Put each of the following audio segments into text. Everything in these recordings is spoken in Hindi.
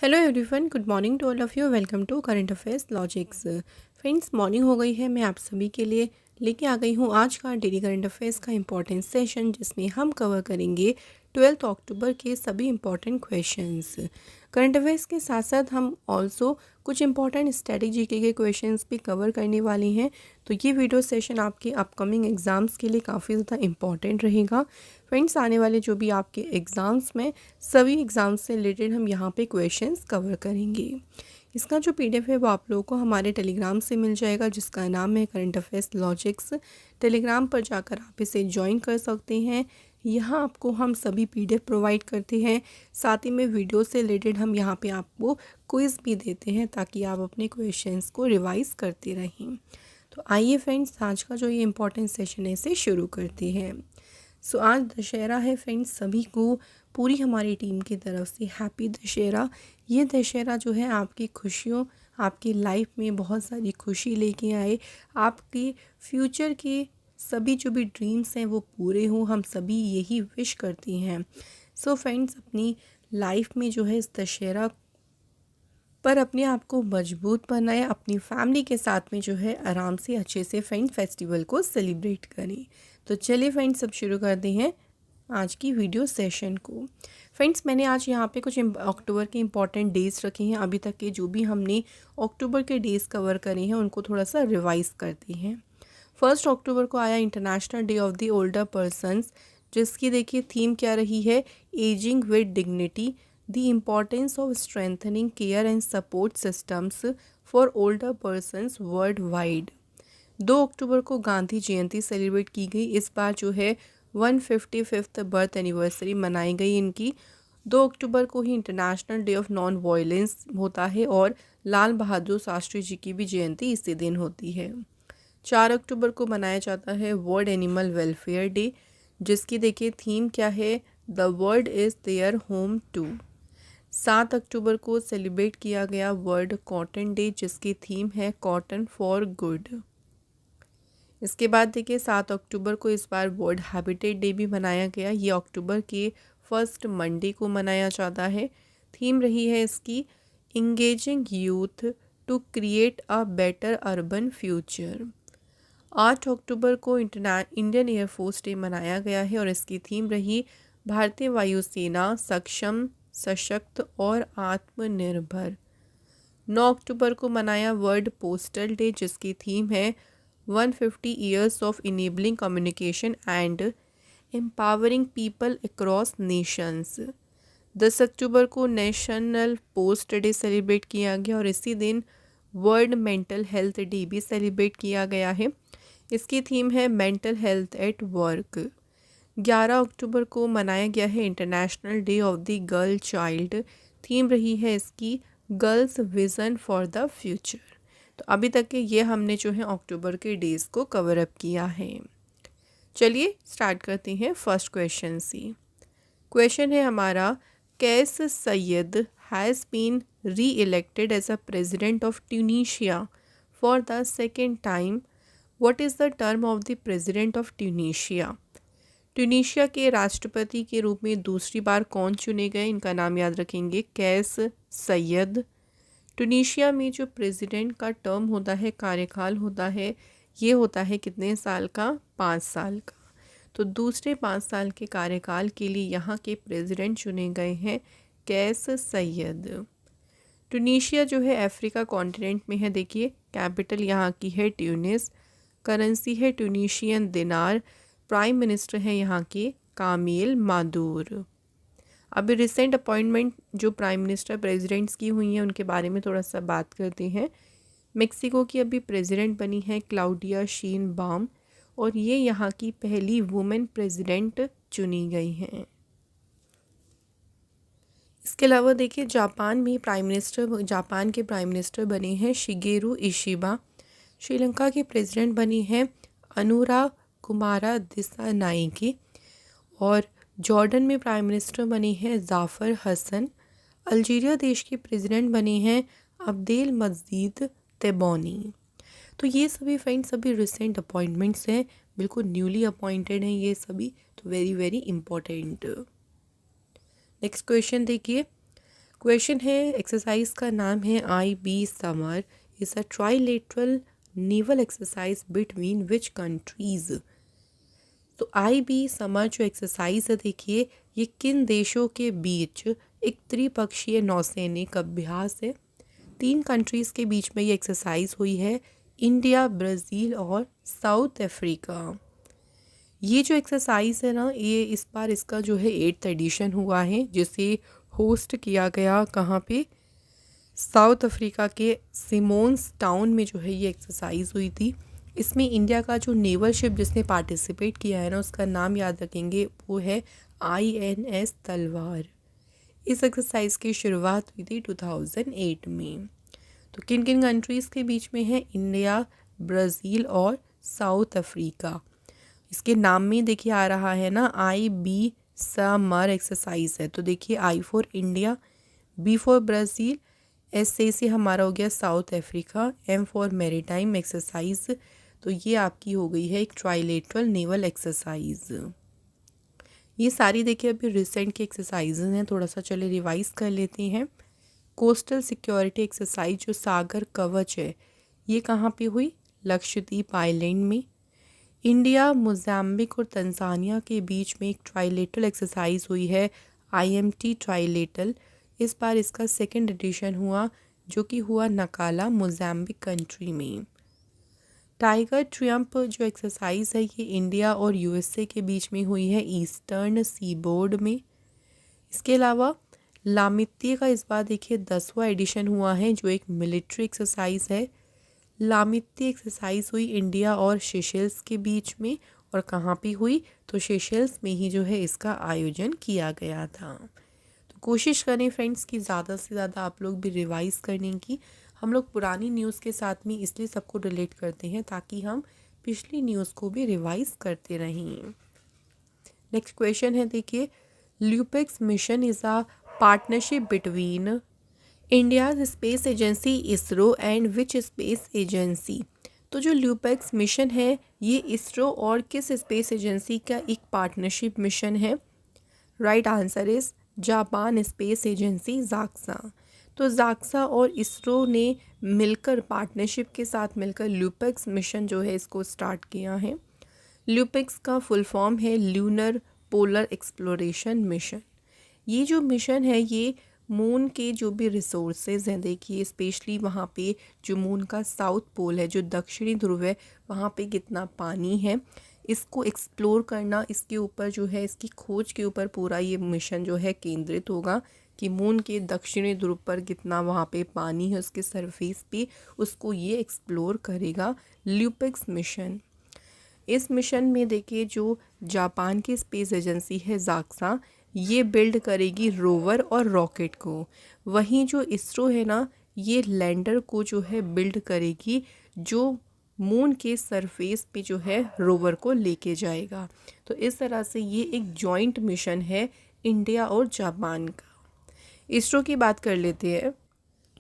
Hello everyone, good morning to all of you. Welcome to current affairs logics. Friends, morning हो गई है। मैं आप सभी के लिए लेके आ गई हूँ आज का डेली करंट अफेयर्स का इम्पोर्टेंट सेशन, जिसमें हम कवर करेंगे 12 अक्टूबर के सभी इम्पोर्टेंट क्वेश्चंस। करंट अफेयर्स के साथ साथ हम ऑल्सो कुछ इंपॉर्टेंट स्ट्रेटजी के क्वेश्चंस भी कवर करने वाले हैं। तो ये वीडियो सेशन आपके अपकमिंग एग्ज़ाम्स के लिए काफ़ी ज़्यादा इम्पॉर्टेंट रहेगा। फ्रेंड्स, आने वाले जो भी आपके एग्ज़ाम्स में सभी एग्ज़ाम्स से रिलेटेड हम यहाँ पे क्वेश्चंस कवर करेंगे। इसका जो पीडीएफ है वो आप लोगों को हमारे टेलीग्राम से मिल जाएगा, जिसका नाम है करंट अफेयर्स लॉजिक्स। टेलीग्राम पर जाकर आप इसे ज्वाइन कर सकते हैं। यहाँ आपको हम सभी पीडीएफ प्रोवाइड करते हैं। साथ ही में वीडियो से रिलेटेड हम यहाँ पे आपको क्विज़ भी देते हैं, ताकि आप अपने क्वेश्चंस को रिवाइज करते रहें। तो आइए फ्रेंड्स, आज का जो ये इम्पोर्टेंट सेशन है इसे शुरू करते हैं। सो आज दशहरा है फ्रेंड्स, सभी को पूरी हमारी टीम की तरफ से हैप्पी दशहरा। ये दशहरा जो है आपकी खुशियों, आपकी लाइफ में बहुत सारी खुशी लेके आए, आपके फ्यूचर के सभी जो भी ड्रीम्स हैं वो पूरे हों, हम सभी यही विश करते हैं। सो फ्रेंड्स, अपनी लाइफ में जो है इस दशहरा पर अपने आप को मजबूत बनाएं, अपनी फैमिली के साथ में जो है आराम से अच्छे से फ्रेंड फेस्टिवल को सेलिब्रेट करें। तो चलिए फ्रेंड्स, अब शुरू करते हैं आज की वीडियो सेशन को। फ्रेंड्स, मैंने आज यहाँ पे कुछ अक्टूबर के इम्पॉर्टेंट डेज़ रखे हैं। अभी तक के जो भी हमने अक्टूबर के डेज़ कवर करे हैं उनको थोड़ा सा रिवाइज करते हैं। 1 अक्टूबर को आया international day of the older persons, जिसकी देखिए थीम क्या रही है, ageing with dignity, the importance of strengthening care and support systems for older persons world wide. 2 अक्टूबर को गांधी जयंती सेलिब्रेट की गई। इस बार जो है 155th बर्थ एनिवर्सरी मनाई गई इनकी। 2 अक्टूबर को ही international day of non violence होता है और लाल बहादुर शास्त्री जी की भी जयंती इसी दिन होती है। 4 अक्टूबर को मनाया जाता है वर्ल्ड एनिमल वेलफेयर डे, जिसकी देखिए थीम क्या है, the world is their home too. 7 अक्टूबर को सेलिब्रेट किया गया वर्ल्ड कॉटन डे, जिसकी थीम है कॉटन फॉर गुड। इसके बाद देखिए 7 अक्टूबर को इस बार वर्ल्ड हैबिटेट डे भी मनाया गया। ये अक्टूबर के फर्स्ट मंडे को मनाया जाता है। थीम रही है इसकी engaging youth to create a better urban future. 8 अक्टूबर को इंडियन एयरफोर्स डे मनाया गया है और इसकी थीम रही भारतीय वायुसेना सक्षम, सशक्त और आत्मनिर्भर। 9 अक्टूबर को मनाया वर्ल्ड पोस्टल डे, जिसकी थीम है 150 years of enabling communication and empowering people across Nations. 10 अक्टूबर को नेशनल पोस्ट डे सेलिब्रेट किया गया और इसी दिन वर्ल्ड मेंटल हेल्थ डे भी सेलिब्रेट किया गया है। इसकी थीम है मेंटल हेल्थ एट वर्क। 11 अक्टूबर को मनाया गया है international day of the girl child. Theme रही है इसकी girls vision for the future. तो अभी तक के ये हमने जो है अक्टूबर के डेज़ को कवर अप किया है। चलिए स्टार्ट करते हैं फर्स्ट क्वेश्चन से। क्वेश्चन है हमारा, Kais Saied has been reelected as a president of Tunisia for the second time. What is the term of the president of Tunisia. Tunisia के राष्ट्रपति के रूप में दूसरी बार कौन चुने गए, इनका नाम याद रखेंगे, कैस सैयद। ट्यूनीशिया में जो प्रेसिडेंट का टर्म होता है, कार्यकाल होता है, ये होता है कितने साल का, 5 साल का। तो दूसरे 5 साल के कार्यकाल के लिए यहाँ के प्रेसिडेंट चुने गए हैं कैस सैयद। ट्यूनीशिया जो है अफ्रीका कॉन्टिनेंट में है। देखिए कैपिटल यहाँ की है ट्यूनिस, करेंसी है ट्यूनीशियन दिनार, प्राइम मिनिस्टर है यहाँ के कामिल मादूर। अभी रिसेंट अपॉइंटमेंट जो प्राइम मिनिस्टर प्रेसिडेंट्स की हुई हैं उनके बारे में थोड़ा सा बात करते हैं। मेक्सिको की अभी प्रेसिडेंट बनी है क्लाउडिया शीन बाम और ये यहाँ की पहली वुमेन प्रेसिडेंट चुनी गई हैं। इसके अलावा देखिए जापान के प्राइम मिनिस्टर बने हैं शिगेरू इशिबा। श्रीलंका की प्रेसिडेंट बनी है अनुरा कुमारा दिसानाइकी और जॉर्डन में प्राइम मिनिस्टर बने हैं जाफ़र हसन। अल्जीरिया देश के प्रेसिडेंट बने हैं अब्देल मजीद तेबोनी। तो ये सभी फ्रेंड्स सभी रिसेंट अपॉइंटमेंट्स हैं, बिल्कुल न्यूली अपॉइंटेड हैं ये सभी, तो very very important. Next question देखिए। क्वेश्चन है, एक्सरसाइज का नाम है IB summer is a trilateral naval exercise between which countries. तो IB समर जो एक्सरसाइज है देखिए, ये किन देशों के बीच एक त्रिपक्षीय नौसैनिक अभ्यास है। 3 कंट्रीज़ के बीच में ये एक्सरसाइज हुई है, इंडिया, ब्राज़ील और साउथ अफ्रीका। ये जो एक्सरसाइज है ना, ये इस बार इसका जो है 8th एडिशन हुआ है, जिसे होस्ट किया गया कहाँ पे, साउथ अफ्रीका के सिमोन्स टाउन में जो है ये एक्सरसाइज हुई थी। इसमें इंडिया का जो नेवल शिप जिसने पार्टिसिपेट किया है ना, उसका नाम याद रखेंगे, वो है INS तलवार। इस एक्सरसाइज की शुरुआत हुई थी 2008 में। तो किन किन कंट्रीज़ के बीच में है, इंडिया, ब्राज़ील और साउथ अफ्रीका। इसके नाम में देखिए आ रहा है ना, IB समर एक्सरसाइज है। तो देखिए I for India, B for Brazil, S से हमारा हो गया south Africa, M for maritime exercise. तो ये आपकी हो गई है एक ट्राइलेटरल नेवल एक्सरसाइज। ये सारी देखिए अभी रिसेंट की एक्सरसाइजेज हैं, थोड़ा सा चले रिवाइज कर लेते हैं। कोस्टल सिक्योरिटी एक्सरसाइज जो सागर कवच है, ये कहाँ पे हुई, लक्षद्वीप आइलैंड में। इंडिया, मोज़ाम्बिक और तंजानिया के बीच में एक ट्राइलेटरल एक्सरसाइज हुई है, IMT ट्राइलेटरल। इस बार इसका 2nd एडिशन हुआ, जो कि हुआ नकाला, मोज़ाम्बिक कंट्री में। टाइगर ट्रियम्फ जो एक्सरसाइज है, ये इंडिया और USA के बीच में हुई है, ईस्टर्न सीबोर्ड में। इसके अलावा लामित्य का इस बार देखिए 10वां एडिशन हुआ है, जो एक मिलिट्री एक्सरसाइज है। लामित्य एक्सरसाइज हुई इंडिया और सेशेल्स के बीच में, और कहाँ पे हुई, तो सेशेल्स में ही जो है इसका आयोजन किया गया था। तो कोशिश करें फ्रेंड्स कि ज़्यादा से ज़्यादा आप लोग भी रिवाइज़ करने की। हम लोग पुरानी न्यूज़ के साथ में इसलिए सबको रिलेट करते हैं ताकि हम पिछली न्यूज़ को भी रिवाइज़ करते रहें। नेक्स्ट क्वेश्चन है देखिए, LUPEX mission is a partnership between India's space agency ISRO and which space agency. तो जो ल्यूपेक्स मिशन है, ये इसरो और किस स्पेस एजेंसी का एक पार्टनरशिप मिशन है। Right answer is Japan space agency JAXA. तो जाक्सा और इसरो ने मिलकर पार्टनरशिप के साथ मिलकर ल्यूपेक्स मिशन जो है इसको स्टार्ट किया है। ल्यूपेक्स का फुल फॉर्म है ल्यूनर पोलर एक्सप्लोरेशन मिशन। ये जो मिशन है, ये मून के जो भी रिसोर्सेज हैं, देखिए स्पेशली वहाँ पे जो मून का साउथ पोल है, जो दक्षिणी ध्रुव है, वहाँ पे कितना पानी है, इसको एक्सप्लोर करना, इसके ऊपर जो है इसकी खोज के ऊपर पूरा ये मिशन जो है केंद्रित होगा कि मून के दक्षिणी ध्रुव पर कितना वहाँ पे पानी है, उसके सरफेस पे, उसको ये एक्सप्लोर करेगा ल्यूपेक्स मिशन। इस मिशन में देखिए जो जापान की स्पेस एजेंसी है जाक्सा, ये बिल्ड करेगी रोवर और रॉकेट को। वहीं जो इसरो है ना, ये लैंडर को जो है बिल्ड करेगी, जो मून के सरफेस पे जो है रोवर को लेके जाएगा। तो इस तरह से ये एक जॉइंट मिशन है इंडिया और जापान का। इसरो की बात कर लेते हैं।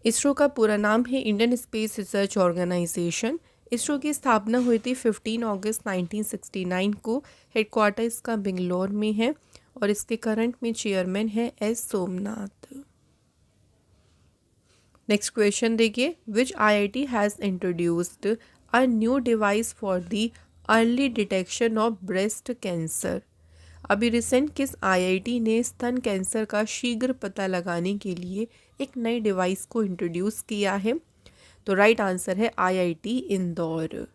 इसरो का पूरा नाम है Indian Space Research Organisation. ISRO की स्थापना हुई थी 15 अगस्त 1969 को। हेडक्वार्टर इसका बेंगलोर में है और इसके करंट में चेयरमैन है S सोमनाथ। नेक्स्ट क्वेश्चन देखिए, विच IIT has introduced a new device for the early detection of breast cancer. अभी रिसेंट किस IIT ने स्तन कैंसर का शीघ्र पता लगाने के लिए एक नई डिवाइस को इंट्रोड्यूस किया है। तो राइट आंसर है IIT इंदौर।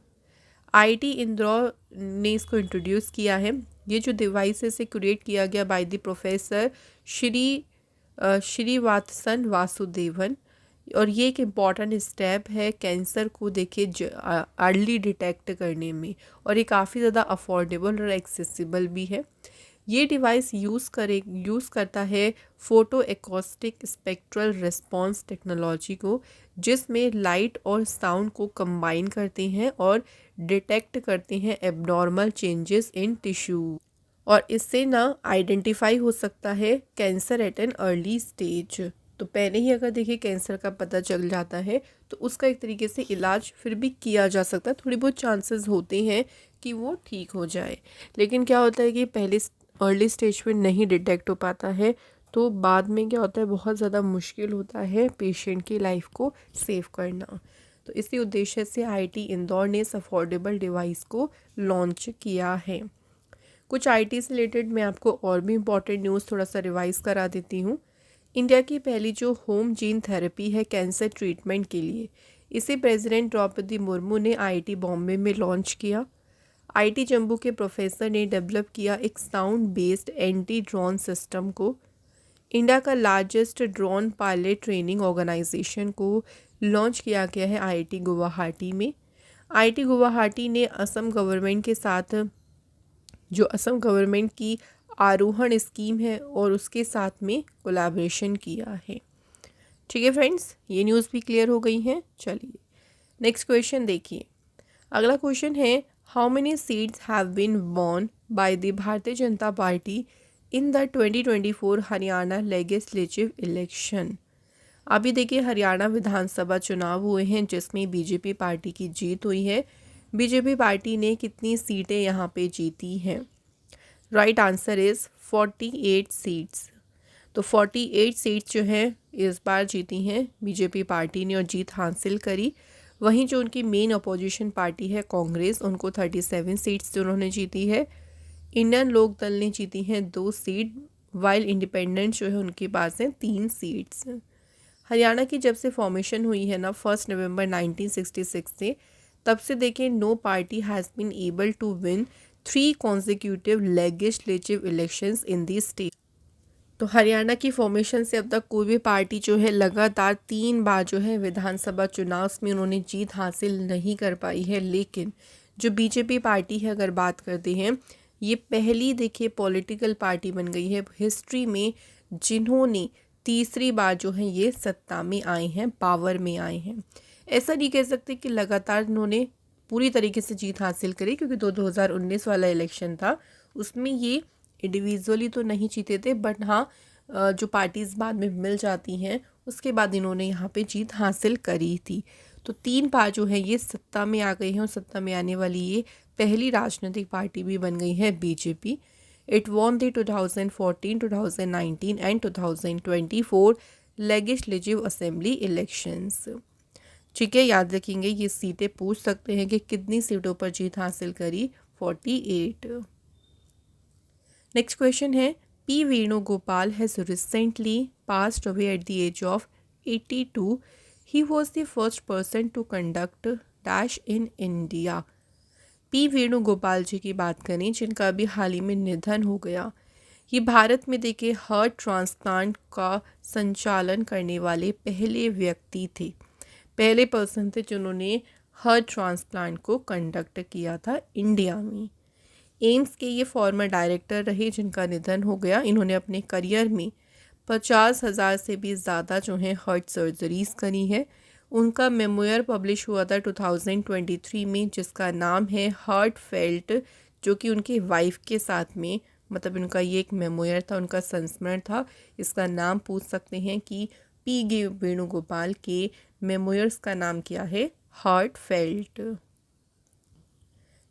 IIT इंदौर ने इसको इंट्रोड्यूस किया है। ये जो डिवाइस है इसे क्रिएट किया गया बाय द प्रोफेसर श्रीवात्सन वासुदेवन, और ये एक इम्पॉर्टेंट स्टेप है कैंसर को देखिए अर्ली डिटेक्ट करने में, और ये काफ़ी ज़्यादा अफोर्डेबल और एक्सेसिबल भी है। ये डिवाइस यूज़ करता है photo acoustic spectral response technology को, जिसमें लाइट और साउंड को कंबाइन करते हैं और डिटेक्ट करते हैं एबनॉर्मल चेंजेस इन टिश्यू, और इससे ना आइडेंटिफाई हो सकता है cancer at an early stage. तो पहले ही अगर देखिए कैंसर का पता चल जाता है तो उसका एक तरीके से इलाज फिर भी किया जा सकता है, थोड़ी बहुत चांसेस होते हैं कि वो ठीक हो जाए। लेकिन क्या होता है कि पहले अर्ली स्टेज पे नहीं डिटेक्ट हो पाता है, तो बाद में क्या होता है, बहुत ज़्यादा मुश्किल होता है पेशेंट की लाइफ को सेव करना। तो इसी उद्देश्य से आईआईटी इंदौर ने इस अफोर्डेबल डिवाइस को लॉन्च किया है। कुछ आईटी से रिलेटेड मैं आपको और भी इम्पॉर्टेंट न्यूज़ थोड़ा सा रिवाइज करा देती हूँ। इंडिया की पहली जो होम जीन थेरेपी है कैंसर ट्रीटमेंट के लिए, इसे प्रेसिडेंट द्रौपदी मुर्मू ने आईआईटी बॉम्बे में लॉन्च किया। आईआईटी जम्मू के प्रोफेसर ने डेवलप किया एक sound based anti drone system को। इंडिया का largest drone pilot training organisation को लॉन्च किया गया है आईआईटी गुवाहाटी में। आईआईटी गुवाहाटी ने असम गवर्नमेंट के साथ, जो असम गवर्नमेंट की आरोहण स्कीम है, और उसके साथ में कोलैबोरेशन किया है। ठीक है फ्रेंड्स, ये न्यूज़ भी क्लियर हो गई हैं। चलिए नेक्स्ट क्वेश्चन देखिए। अगला क्वेश्चन है, how many seats have been won by the Bharatiya Janata Party in the 2024 Haryana legislative election. अभी देखिए हरियाणा विधानसभा चुनाव हुए हैं जिसमें बीजेपी पार्टी की जीत हुई है। बीजेपी पार्टी ने कितनी सीटें यहाँ पे जीती हैं? Right answer is 48 seats. तो 48 सीट्स जो है इस बार जीती हैं बीजेपी पार्टी ने और जीत हासिल करी। वहीं जो उनकी मेन अपोजिशन पार्टी है कांग्रेस, उनको 37 सीट्स जो उन्होंने जीती है। इंडियन लोक दल ने जीती हैं 2 सीट, वाइल इंडिपेंडेंट जो है उनके पास हैं 3 सीट्स। हरियाणा की जब से फॉर्मेशन हुई है ना 1 नवंबर 1966 से, तब से देखें no party has been able to win 3 consecutive legislative elections in the state. तो हरियाणा की फॉर्मेशन से अब तक कोई भी पार्टी जो है लगातार 3 बार जो है विधानसभा चुनाव में उन्होंने जीत हासिल नहीं कर पाई है। लेकिन जो बीजेपी पार्टी है, अगर बात करते हैं, ये पहली देखिए पॉलिटिकल पार्टी बन गई है हिस्ट्री में जिन्होंने तीसरी बार जो है ये सत्ता में आए हैं, पावर में आए हैं। ऐसा नहीं कह सकते कि लगातार उन्होंने पूरी तरीके से जीत हासिल करी, क्योंकि 2019 वाला इलेक्शन था उसमें ये इंडिविजुअली तो नहीं जीते थे, बट हाँ जो पार्टीज़ बाद में मिल जाती हैं उसके बाद इन्होंने यहाँ पे जीत हासिल करी थी। तो 3 बार जो है ये सत्ता में आ गई हैं और सत्ता में आने वाली ये पहली राजनीतिक पार्टी भी बन गई है BJP. It won the 2014, 2019 and 2024 legislative assembly elections. ठीक है, याद रखेंगे ये सीटें पूछ सकते हैं कि कितनी सीटों पर जीत हासिल करी, 48। नेक्स्ट क्वेश्चन है, P Venugopal has recently passed away at the age of 82। He was the first person to conduct dash in India. P Venugopal ji की बात करें जिनका अभी हाल ही में निधन हो गया। ये भारत में देखिए हार्ट ट्रांसप्लांट का संचालन करने वाले पहले व्यक्ति थे, पहले पर्सन थे जिन्होंने हार्ट ट्रांसप्लांट को कंडक्ट किया था इंडिया में। एम्स के ये फॉर्मर डायरेक्टर रहे जिनका निधन हो गया। इन्होंने अपने करियर में 50,000 से भी ज़्यादा जो है हार्ट सर्जरीज़ करी है। उनका मेमोयर पब्लिश हुआ था 2023 में जिसका नाम है हार्ट फेल्ट, जो कि उनकी वाइफ के साथ में, मतलब उनका ये एक मेमोयर था, उनका संस्मरण था। इसका नाम पूछ सकते हैं कि पी वेणुगोपाल के मेमोयर्स का नाम क्या है? Heart felt.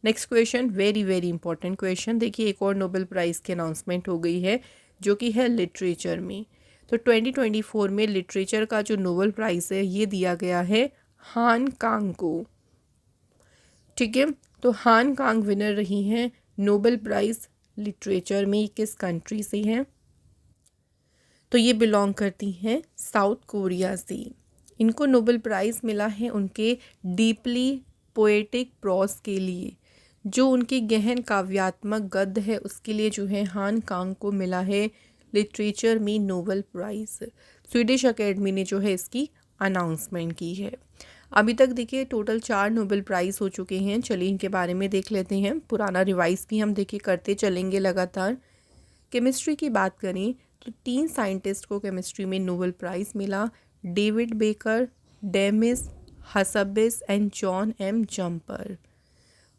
Next question, very very important question. देखिए एक और नोबेल प्राइज़ की अनाउंसमेंट हो गई है जो कि है लिटरेचर में। तो 2024 में लिटरेचर का जो नोबेल प्राइज़ है ये दिया गया है हान कांग को। ठीक है, तो हान कांग विनर रही हैं नोबेल प्राइज़ लिटरेचर में। किस कंट्री से हैं? तो ये बिलोंग करती हैं साउथ कोरिया से। इनको नोबेल प्राइज़ मिला है उनके डीपली पोएटिक प्रोज के लिए, जो उनकी गहन काव्यात्मक गद्य है उसके लिए जो है हान कांग को मिला है लिटरेचर में नोबेल प्राइज़। स्वीडिश अकेडमी ने जो है इसकी अनाउंसमेंट की है। अभी तक देखिए टोटल 4 नोबेल प्राइज़ हो चुके हैं। चलिए इनके बारे में देख लेते हैं। पुराना रिवाइज भी हम देखिए करते चलेंगे लगातार। केमिस्ट्री की बात करें तो 3 साइंटिस्ट को केमिस्ट्री में नोबेल प्राइज़ मिला, David Baker, Demis Hassabis and John M Jumper.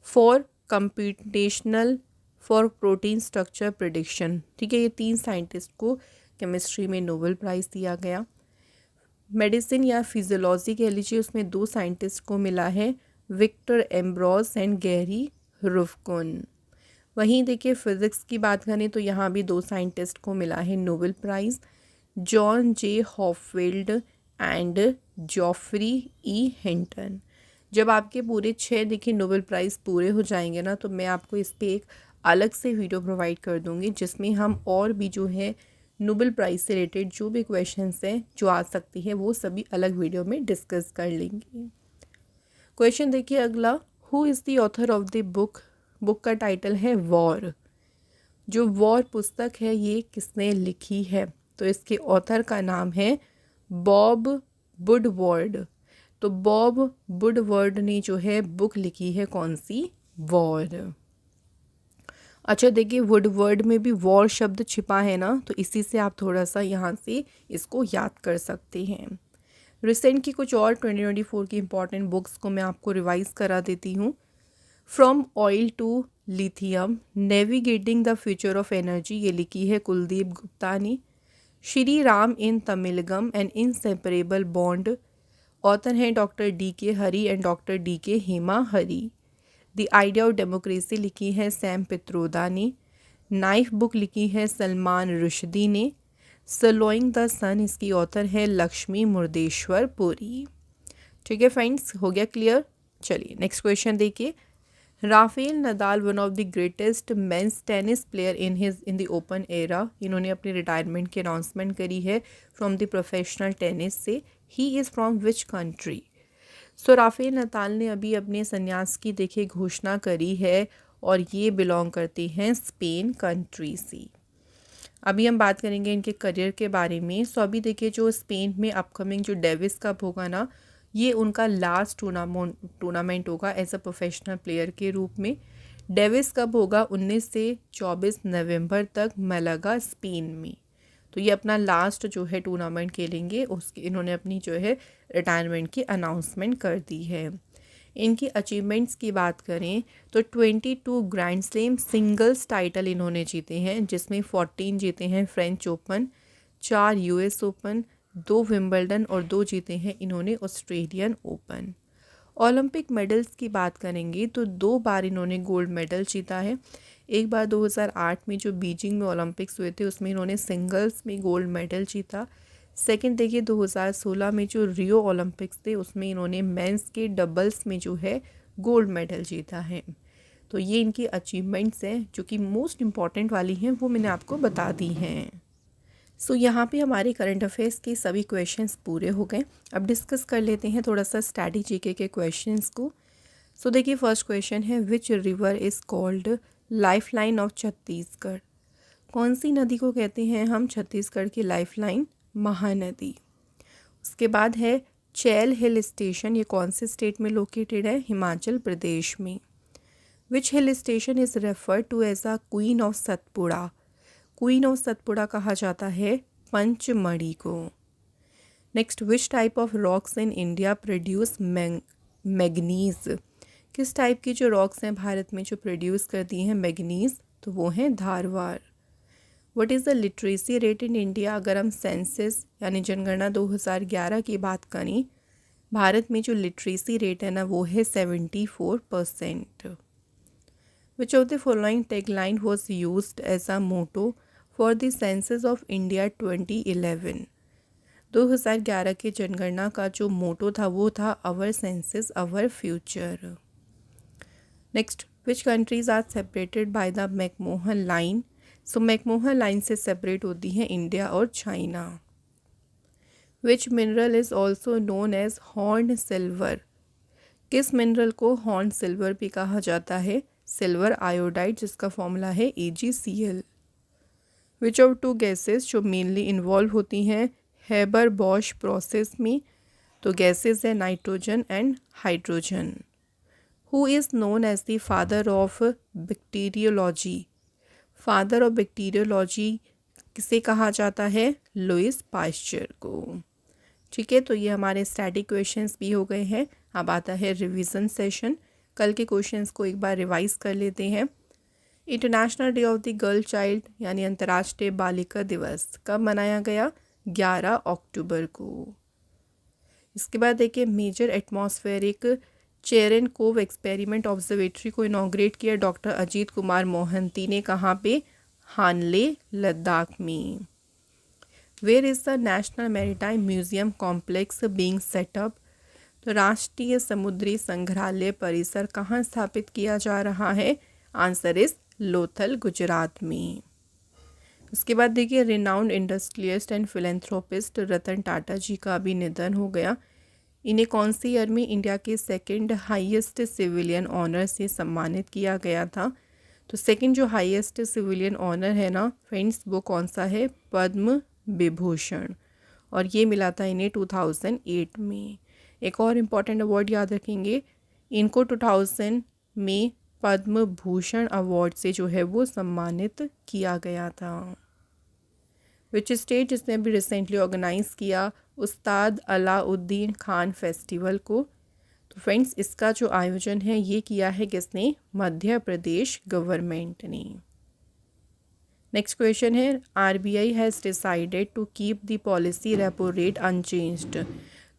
For computational for protein structure prediction. ठीक है, ये 3 साइंटिस्ट को केमिस्ट्री में नोबेल प्राइज़ दिया गया। मेडिसिन या फिजियोलॉजी कह लीजिए, उसमें 2 साइंटिस्ट को मिला है, विक्टर एम्ब्रोस एंड गैरी रुफकुन। वहीं देखिए फिज़िक्स की बात करें तो यहाँ भी 2 साइंटिस्ट को मिला है Nobel prize, John J Hopfield and Geoffrey E Hinton. जब आपके पूरे 6 देखिए नोबेल प्राइज़ पूरे हो जाएंगे ना, तो मैं आपको इस पर एक अलग से वीडियो प्रोवाइड कर दूँगी, जिसमें हम और भी जो है नोबेल प्राइज़ से रिलेटेड जो भी क्वेश्चंस हैं जो आ सकती हैं वो सभी अलग वीडियो में डिस्कस कर लेंगे। क्वेश्चन देखिए अगला, who is the author of the book. Book का टाइटल है वॉर। जो वॉर पुस्तक है ये किसने लिखी है, तो इसके ऑथर का नाम है बॉब वुडवर्ड। तो बॉब वुडवर्ड ने जो है बुक लिखी है कौन सी, वॉर। अच्छा देखिए वुडवर्ड में भी वॉर शब्द छिपा है ना, तो इसी से आप थोड़ा सा यहाँ से इसको याद कर सकते हैं। रिसेंट की कुछ और 2024 की इंपॉर्टेंट बुक्स को मैं आपको रिवाइज करा देती हूँ। From oil to lithium, navigating the future of energy, ये लिखी है कुलदीप गुप्ता ने। Shri Ram in Tamilagam an inseparable bond, author हैं doctor D K Hari and doctor D K Hema Hari. The idea of democracy लिखी है सैम पित्रोदा ने। नाइफ बुक लिखी है सलमान रुश्दी ने। सलोइंग द सन, इसकी ऑथर है लक्ष्मी मुर्देश्वर पुरी। ठीक है फ्रेंड्स, हो गया क्लियर। चलिए नेक्स्ट क्वेश्चन देखिए। Rafael Nadal one of the greatest men's tennis player in the open era, इन्होंने अपनी रिटायरमेंट की अनाउंसमेंट करी है फ्रॉम द प्रोफेशनल टेनिस से। He is from which country. So Rafael Nadal ने अभी अपने संन्यास की देखिए घोषणा करी है और ये बिलोंग करती हैं स्पेन कंट्री से। अभी हम बात करेंगे इनके करियर के बारे में। सो अभी देखिए जो स्पेन में अपकमिंग जो डेविस कप होगा ना, ये उनका लास्ट टूर्नामेंट होगा एज अ प्रोफेशनल प्लेयर के रूप में। डेविस कप होगा 19 से 24 नवंबर तक मलागा स्पेन में। तो ये अपना लास्ट जो है टूर्नामेंट खेलेंगे, उसके इन्होंने अपनी जो है रिटायरमेंट की अनाउंसमेंट कर दी है। इनकी अचीवमेंट्स की बात करें तो 22 ग्रैंड स्लैम सिंगल्स टाइटल इन्होंने जीते हैं, जिसमें 14 जीते हैं French open, 4 US open, 2 Wimbledon और 2 जीते हैं इन्होंने ऑस्ट्रेलियन ओपन। ओलंपिक मेडल्स की बात करेंगे तो 2 बार इन्होंने गोल्ड मेडल जीता है। एक बार 2008 में जो बीजिंग में ओलंपिक्स हुए थे उसमें इन्होंने सिंगल्स में गोल्ड मेडल जीता। सेकंड देखिए 2016 में जो रियो ओलंपिक्स थे उसमें इन्होंने मेंस के डबल्स में जो है गोल्ड मेडल जीता है। तो ये इनकी अचीवमेंट्स हैं जो कि मोस्ट इम्पॉर्टेंट वाली हैं, वो मैंने आपको बता दी हैं। सो यहाँ पे हमारे करंट अफेयर्स के सभी क्वेश्चंस पूरे हो गए। अब डिस्कस कर लेते हैं थोड़ा सा स्टैटिक जीके के क्वेश्चंस को। सो देखिए फर्स्ट क्वेश्चन है, which river is called lifeline of Chhattisgarh. कौन सी नदी को कहते हैं हम छत्तीसगढ़ की लाइफलाइन, महानदी। उसके बाद है चैल हिल स्टेशन, ये कौन से स्टेट में लोकेटेड है, हिमाचल प्रदेश में। Which hill station is referred to as a queen of Satpura. Queen of Satpura कहा जाता है पंचमढ़ी को। Next, which type of rocks in India produce manganese. किस टाइप की जो रॉक्स हैं भारत में जो प्रोड्यूस करती हैं मैग्नीज, तो वो हैं Dharwad. What is the literacy rate in India. अगर हम सेंसस यानी जनगणना 2011 की बात करें, भारत में जो लिटरेसी रेट है ना वो है 74%। Which of the following tagline was used as a motto for the census of India 2011। 2011 के जनगणना का जो मोटो था वो था our census our future. Next, which countries are separated by the McMahon line. So McMahon line से सेपरेट होती हैं इंडिया और China. Which mineral is also known as horn silver. किस मिनरल को हॉर्न सिल्वर भी कहा जाता है, सिल्वर आयोडाइड, जिसका फॉर्मूला है AgCl। Which of two gases जो मेनली इन्वॉल्व होती हैं हेबर बॉश प्रोसेस में, तो गैसेस है nitrogen and hydrogen. Who is known as the father of bacteriology. Father of bacteriology किसे कहा जाता है, लुइस पाश्चर को। ठीक है, तो ये हमारे स्टैटिक क्वेश्चंस भी हो गए हैं। अब आता है रिवीजन सेशन। कल के क्वेश्चंस को एक बार रिवाइज कर लेते हैं। International day of the girl child यानी अंतर्राष्ट्रीय बालिका दिवस कब मनाया गया, 11 अक्टूबर को। इसके बाद देखिए major atmospheric Cherenkov experiment observatory को इनॉग्रेट किया डॉक्टर अजीत कुमार मोहंती ने, कहाँ पे? हानले, लद्दाख में। Where is the national maritime museum complex being set up? तो राष्ट्रीय समुद्री संग्रहालय परिसर कहाँ स्थापित किया जा रहा है? आंसर इज लोथल, गुजरात में। उसके बाद देखिए, renowned industrialist and philanthropist Ratan Tata जी का भी निधन हो गया। इन्हें कौन सी ईयर में इंडिया के सेकंड हाईएस्ट सिविलियन ऑनर से सम्मानित किया गया था? तो सेकंड जो हाईएस्ट सिविलियन ऑनर है ना फ्रेंड्स, वो कौन सा है? पद्म विभूषण, और ये मिला था इन्हें 2008 में। एक और इम्पॉर्टेंट अवार्ड याद रखेंगे, इनको 2000 में पद्म भूषण अवार्ड से जो है वो सम्मानित किया गया था। विच स्टेट, जिसने अभी रिसेंटली ऑर्गेनाइज किया उस्ताद अलाउद्दीन खान फेस्टिवल को? तो फ्रेंड्स, इसका जो आयोजन है ये किया है किसने? मध्य प्रदेश गवर्नमेंट ने। नेक्स्ट क्वेश्चन है, RBI has decided to keep the policy repo rate unchanged.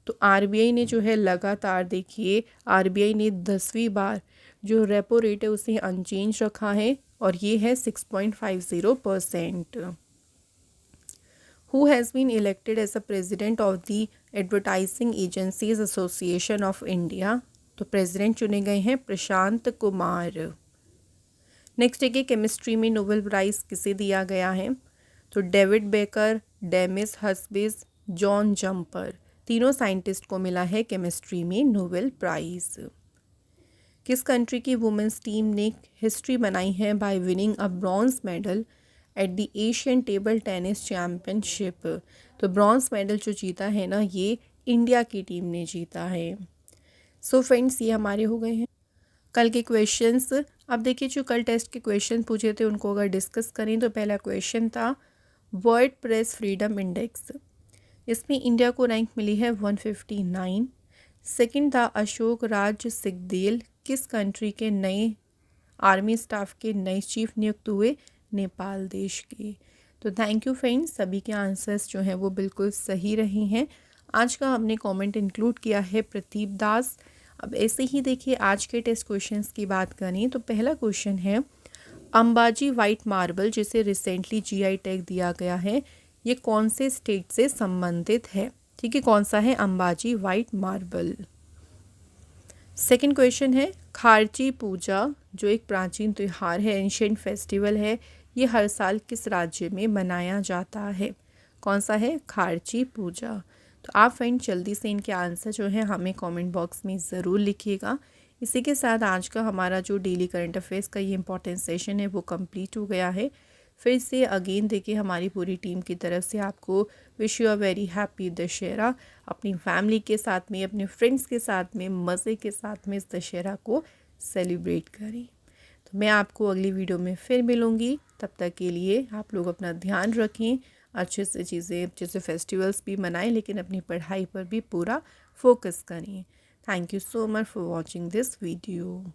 तो आरबीआई ने जो है लगातार, देखिए आरबीआई ने 10वीं बार जो रेपो रेट है उसे अनचेंज रखा है, और ये है 6.50%। Who has been elected as a president of the advertising agencies association of India? तो प्रेजिडेंट चुने गए हैं प्रशांत कुमार। नेक्स्ट है कि केमिस्ट्री में नोबेल प्राइज़ किसे दिया गया है? तो David Baker, Demis Hassabis, John Jumper, तीनों साइंटिस्ट को मिला है केमिस्ट्री में नोबेल प्राइज़। किस कंट्री की वुमेंस टीम ने हिस्ट्री बनाई है by winning a bronze medal at the Asian table tennis championship? तो ब्रॉन्ज मेडल जो जीता है ना, ये इंडिया की टीम ने जीता है। सो फ्रेंड्स, ये हमारे हो गए हैं कल के क्वेश्चंस। अब देखिए, जो कल टेस्ट के क्वेश्चन पूछे थे उनको अगर डिस्कस करें तो पहला क्वेश्चन था वर्ल्ड प्रेस फ्रीडम इंडेक्स, इसमें इंडिया को रैंक मिली है 159। सेकंड था अशोक राज सिगदेल किस कंट्री के नए आर्मी स्टाफ के नए चीफ नियुक्त हुए? नेपाल देश के। तो थैंक यू फ्रेंड्स, सभी के आंसर्स जो हैं वो बिल्कुल सही रहे हैं। आज का हमने कमेंट इंक्लूड किया है प्रदीप दास। अब ऐसे ही देखिए, आज के टेस्ट क्वेश्चंस की बात करें तो पहला क्वेश्चन है, अंबाजी वाइट मार्बल जिसे रिसेंटली जीआई टैग दिया गया है, ये कौन से स्टेट से संबंधित है? ठीक है, कौन सा है Ambaji white marble? Second question है, खारची पूजा जो एक प्राचीन त्यौहार है, एंशिएंट फेस्टिवल है, ये हर साल किस राज्य में मनाया जाता है? कौन सा है? खारची पूजा। तो आप फ्रेंड जल्दी से इनके आंसर जो है हमें कमेंट बॉक्स में ज़रूर लिखिएगा। इसी के साथ आज का हमारा जो डेली करंट अफेयर्स का ये इंपॉर्टेंट सेशन है वो कंप्लीट हो गया है। फिर से अगेन देखिए, हमारी पूरी टीम की तरफ से आपको wish you a very happy Dussehra. अपनी फैमिली के साथ में, अपने फ्रेंड्स के साथ में, मज़े के साथ में इस दशहरा को सेलिब्रेट करें। तो मैं आपको अगली वीडियो में फिर मिलूँगी, तब तक के लिए आप लोग अपना ध्यान रखें, अच्छे से चीज़ें, अच्छे से फेस्टिवल्स भी मनाएं, लेकिन अपनी पढ़ाई पर भी पूरा फोकस करें। Thank you so much for watching this video.